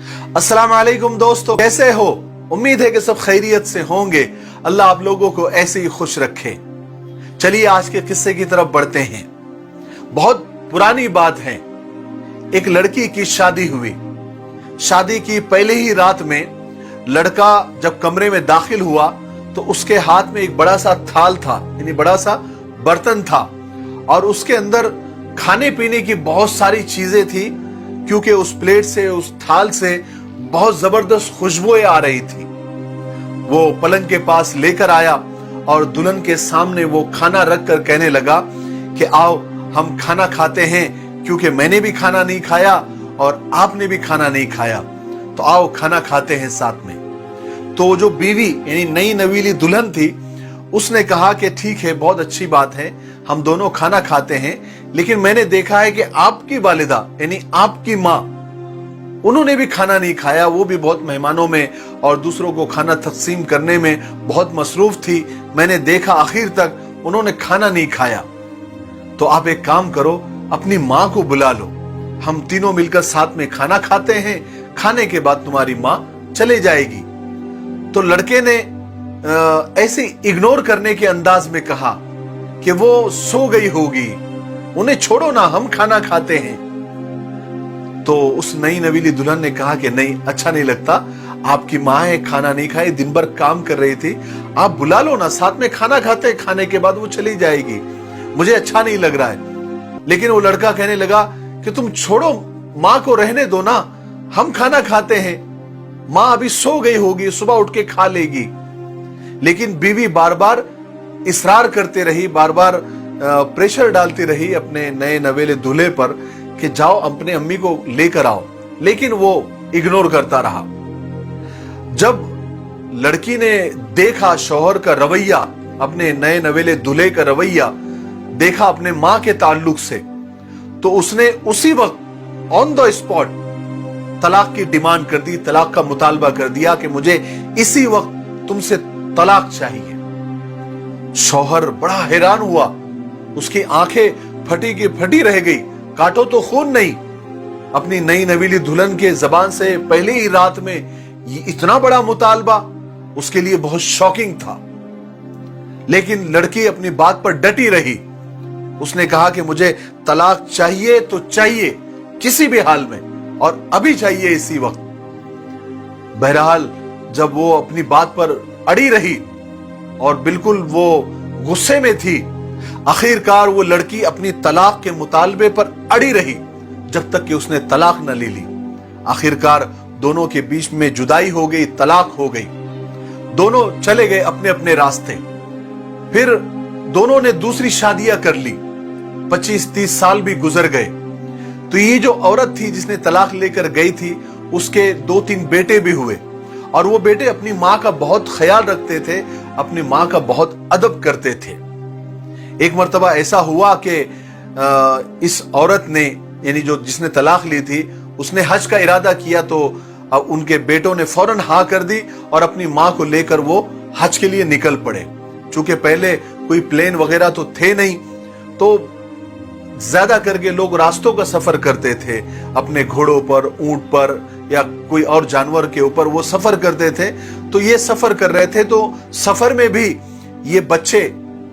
अस्सलाम वालेकुम दोस्तों, कैसे हो? उम्मीद है कि सब खैरियत से होंगे। अल्लाह आप लोगों को ऐसे ही खुश रखे। चलिए आज के किस्से की तरफ बढ़ते हैं। बहुत पुरानी बात है। एक लड़की की शादी हुई। शादी की पहले ही रात में लड़का जब कमरे में दाखिल हुआ तो उसके हाथ में एक बड़ा सा थाल था, यानी बड़ा सा बर्तन था, और उसके अंदर खाने पीने की बहुत सारी चीजें थी, क्योंकि उस प्लेट से, उस थाल से बहुत जबरदस्त खुशबुएं आ रही थी। वो पलंग के पास लेकर आया और दुल्हन के सामने वो खाना रख कर कहने लगा कि आओ हम खाना खाते हैं, क्योंकि मैंने भी खाना नहीं खाया और आपने भी खाना नहीं खाया, तो आओ खाना खाते हैं साथ में। तो जो बीवी यानी नई नवीली दुल्हन थी, उसने कहा कि ठीक है, बहुत अच्छी बात है, हम दोनों खाना खाते हैं, लेकिन मैंने देखा है कि आपकी वालिदा यानी आपकी माँ, उन्होंने भी खाना नहीं खाया। वो भी बहुत मेहमानों में और दूसरों को खाना तकसीम करने में बहुत मसरूफ थी। मैंने देखा आखिर तक उन्होंने खाना नहीं खाया। तो आप एक काम करो, अपनी माँ को बुला लो, हम तीनों मिलकर साथ में खाना खाते हैं, खाने के बाद तुम्हारी माँ चले जाएगी। तो लड़के ने ऐसे इग्नोर करने के अंदाज में कहा कि वो सो गई होगी, उन्हें छोड़ो ना, हम खाना खाते हैं। तो उस नई नवीली दुल्हन ने कहा कि नहीं, अच्छा नहीं लगता, आपकी माँ है, खाना नहीं खाई, दिन भर काम कर रही थी, आप बुला लो ना, साथ में खाना खाते हैं, खाने के बाद वो चली जाएगी, मुझे अच्छा नहीं लग रहा है। लेकिन वो लड़का कहने लगा कि तुम छोड़ो, माँ को रहने दो ना, हम खाना खाते हैं, माँ अभी सो गई होगी, सुबह उठ के खा लेगी। लेकिन बीवी बार बार इसरार करते रही, बार बार प्रेशर डालती रही अपने नए नवेले दूल्हे पर कि जाओ अपने अम्मी को लेकर आओ, लेकिन वो इग्नोर करता रहा। जब लड़की ने देखा शौहर का रवैया, अपने नए नवेले दूल्हे का रवैया देखा अपने माँ के ताल्लुक से, तो उसने उसी वक्त ऑन द स्पॉट तलाक की डिमांड कर दी, तलाक का मुतालबा कर दिया कि मुझे इसी वक्त तुमसे तलाक चाहिए। शौहर बड़ा हैरान हुआ, उसकी आंखें फटी की फटी रह गई, काटो तो खून नहीं। अपनी नई नवीली दुल्हन के जबान से पहले ही रात में ये इतना बड़ा मुतालबा उसके लिए बहुत शॉकिंग था। लेकिन लड़की अपनी बात पर डटी रही। उसने कहा कि मुझे तलाक चाहिए तो चाहिए, किसी भी हाल में, और अभी चाहिए, इसी वक्त। बहरहाल जब वो अपनी बात पर अड़ी रही और बिल्कुल वो गुस्से में थी, आखिरकार वो लड़की अपनी तलाक के मुतालबे पर अड़ी रही जब तक कि उसने तलाक न ले ली। आखिरकार दोनों के बीच में जुदाई हो गई, तलाक हो गई, दोनों चले गए अपने अपने रास्ते। फिर दोनों ने दूसरी शादियां कर ली, 25-30 साल भी गुजर गए। तो ये जो औरत थी जिसने तलाक लेकर गई थी, उसके 2-3 बेटे भी हुए, और वो बेटे अपनी माँ का बहुत ख्याल रखते थे, अपनी माँ का बहुत अदब करते थे। एक मर्तबा ऐसा हुआ कि इस औरत ने, यानी जो जिसने तलाक ली थी, उसने हज का इरादा किया, तो अब उनके बेटों ने फौरन हाँ कर दी और अपनी माँ को लेकर वो हज के लिए निकल पड़े। चूंकि पहले कोई प्लेन वगैरह तो थे नहीं, तो ज्यादा करके लोग रास्तों का सफर करते थे, अपने घोड़ों पर, ऊंट पर या कोई और जानवर के ऊपर वो सफर करते थे। तो ये सफर कर रहे थे, तो सफर में भी ये बच्चे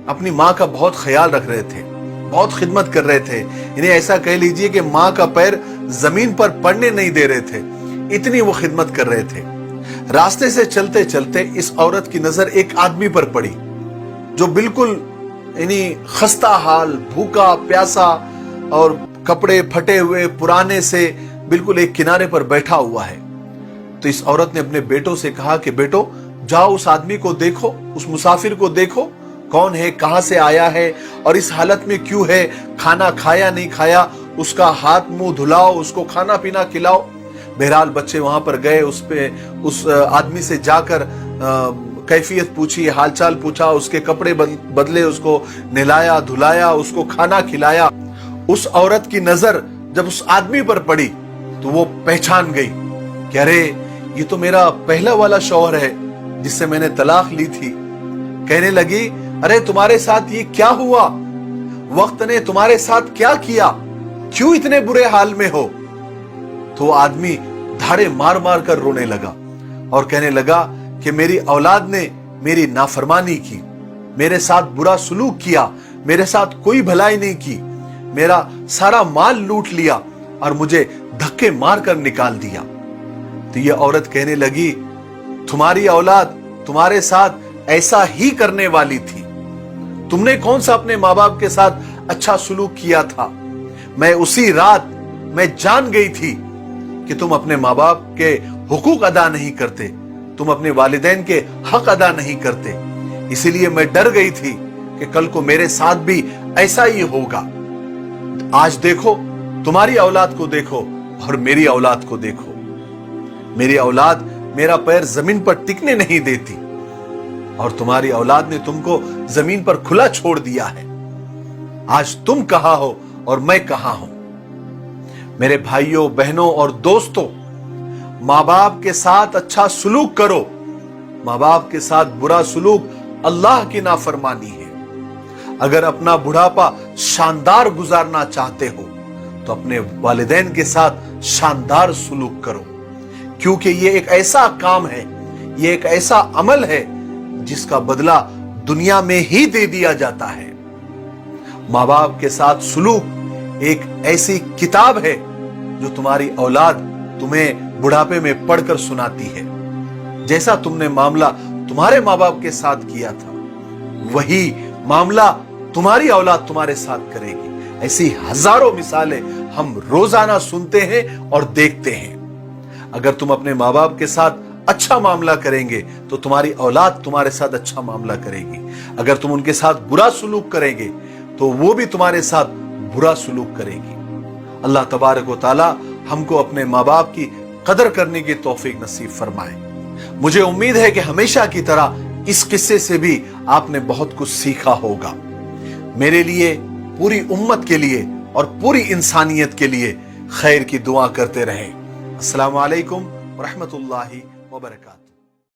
अपनी माँ का बहुत ख्याल रख रहे थे, बहुत खिदमत कर रहे थे। इन्हें ऐसा कह लीजिए कि माँ का पैर जमीन पर पड़ने नहीं दे रहे थे, इतनी वो खिदमत कर रहे थे। रास्ते से चलते चलते इस औरत की नजर एक आदमी पर पड़ी, जो बिल्कुल यानी खस्ता हाल, भूखा प्यासा और कपड़े फटे हुए पुराने से बिल्कुल एक किनारे पर बैठा हुआ है। तो इस औरत ने अपने बेटों से कहा कि बेटो, जाओ उस आदमी को देखो, उस मुसाफिर को देखो, कौन है, कहां से आया है और इस हालत में क्यों है, खाना खाया नहीं खाया, उसका हाथ मुंह धुलाओ, उसको खाना पीना खिलाओ। बहरहाल बच्चे वहां पर गए, उस आदमी से जाकर कैफियत पूछी, हालचाल पूछा, उसके कपड़े बदले, उसको नहलाया धुलाया, उसको खाना खिलाया। उस औरत की नजर जब उस आदमी पर पड़ी तो वो पहचान गई कि अरे ये तो मेरा पहला वाला शौहर है जिससे मैंने तलाक ली थी। कहने लगी, अरे तुम्हारे साथ ये क्या हुआ, वक्त ने तुम्हारे साथ क्या किया, क्यों इतने बुरे हाल में हो। तो आदमी धाड़े मार मार कर रोने लगा और कहने लगा कि मेरी औलाद ने मेरी नाफरमानी की, मेरे साथ बुरा सलूक किया, मेरे साथ कोई भलाई नहीं की, मेरा सारा माल लूट लिया और मुझे धक्के मार कर निकाल दिया। तो ये औरत कहने लगी, तुम्हारी औलाद तुम्हारे साथ ऐसा ही करने वाली थी। तुमने कौन सा अपने माँ बाप के साथ अच्छा सलूक किया था? मैं उसी रात मैं जान गई थी कि तुम अपने माँ बाप के हुकूक अदा नहीं करते, तुम अपने वालिदैन के हक अदा नहीं करते, इसीलिए मैं डर गई थी कि कल को मेरे साथ भी ऐसा ही होगा। आज देखो, तुम्हारी औलाद को देखो और मेरी औलाद को देखो। मेरी औलाद मेरा पैर जमीन पर टिकने नहीं देती और तुम्हारी औलाद ने तुमको जमीन पर खुला छोड़ दिया है। आज तुम कहां हो और मैं कहां हूं? मेरे भाइयों, बहनों और दोस्तों, माँ बाप के साथ अच्छा सलूक करो। माँ बाप के साथ बुरा सलूक अल्लाह की नाफरमानी है। अगर अपना बुढ़ापा शानदार गुजारना चाहते हो तो अपने वालिदैन के साथ शानदार सलूक करो, क्योंकि ये एक ऐसा काम है, ये एक ऐसा अमल है जिसका बदला दुनिया में ही दे दिया जाता है। माँ बाप के साथ सलूक एक ऐसी किताब है जो तुम्हारी औलाद तुम्हें बुढ़ापे में पढ़कर सुनाती है। जैसा तुमने मामला तुम्हारे माँ बाप के साथ किया था, वही मामला तुम्हारी औलाद तुम्हारे साथ करेगी। ऐसी हजारों मिसालें हम रोजाना सुनते हैं और देखते हैं। अगर तुम अपने माँ बाप के साथ अच्छा मामला करेंगे तो तुम्हारी औलाद तुम्हारे साथ अच्छा मामला करेगी। अगर तुम उनके साथ बुरा सलूक करेंगे तो वो भी तुम्हारे साथ बुरा सलूक करेगी। अल्लाह तबारक व तआला हमको अपने माँ बाप की कदर करने की तौफीक नसीब फरमाए। मुझे उम्मीद है कि हमेशा की तरह इस किस्से से भी आपने बहुत कुछ सीखा होगा। मेरे लिए, पूरी उम्मत के लिए और पूरी इंसानियत के लिए खैर की दुआ करते रहें। अस्सलामु अलैकुम व रहमतुल्लाहि व बरकातहू।